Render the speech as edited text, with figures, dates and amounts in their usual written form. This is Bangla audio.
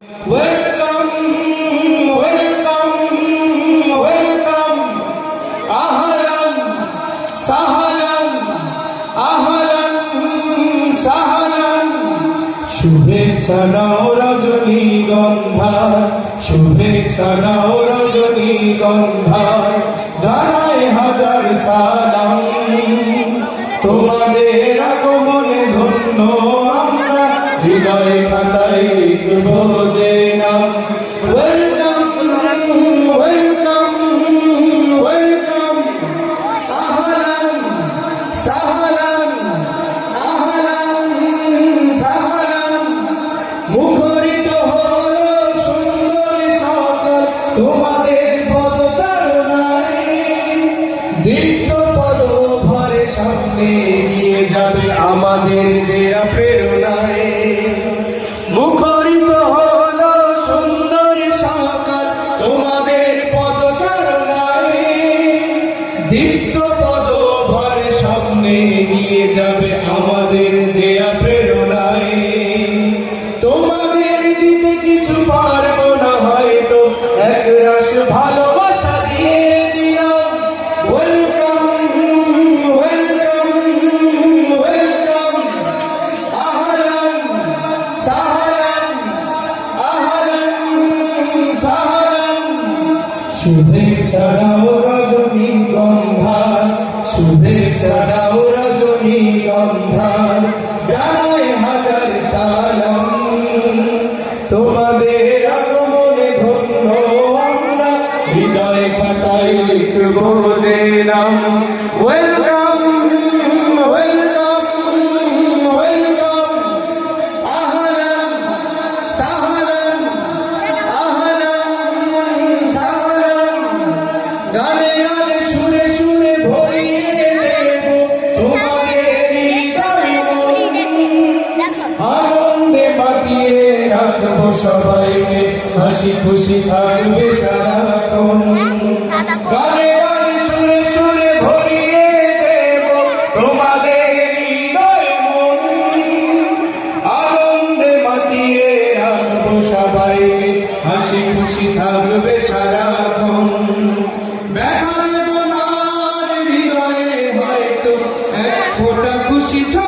Welcome, welcome, welcome. Ahlan, sahlan, ahlan, sahlan. শুভেচ্ছা নাও রজনীগন্ধার, শুভেচ্ছা নাও রজনীগন্ধার, জানাই হাজার সালাম। তোমাদের আগমনে ধন্য আমরা, হৃদয় খাতায় লিখব যে নাম। Welcome, welcome, welcome. আহলান, সাহলান, আহলান, সাহলান। মুখরিত হলো সুন্দর সকাল তোমাদের পদচারণায়, দীপ্ত পদ ভরে সামনে এগিয়ে যাবে আমাদের দেয়া প্রেরণায়। মুখরিত হলো সুন্দর সকাল তোমাদের পদচারণায়, দীপ্ত পদ ভরে সামনে এগিয়ে যাবে আমাদের দেয়া প্রেরণায়। তোমাদের দিতে কিছু পারবো না হয়তো, এক রাশ ভালোবাসা দিয়ে দিলাম। Welcome, welcome, welcome. আহলান, সাহলান, আহলান, সাহলান। শুভেচ্ছা নাও রজনীগন্ধার, শুভেচ্ছা নাও রজনীগন্ধার, জানাই হাজার সালাম। তোমাদের আগমনে ধন্য আমরা, হৃদয় খাতায় লিখব যে নাম। Welcome, welcome, welcome. আহলান, সাহলান, আহলান, সাহলান। গানে গানে সুরে সুরে ভরিয়ে দেব তোমাদের হৃদয় মন, আনন্দে মাতিয়ে রাখবো সবাইকে, হাসি খুশি থাকবে সারাক্ষণ। গানে গানে সুরে সুরে ভরিয়ে দেব তোমাদের হৃদয় মন, আনন্দে মাতিয়ে রাখবো সবাইকে, হাসি খুশি থাকবে সারাক্ষণ।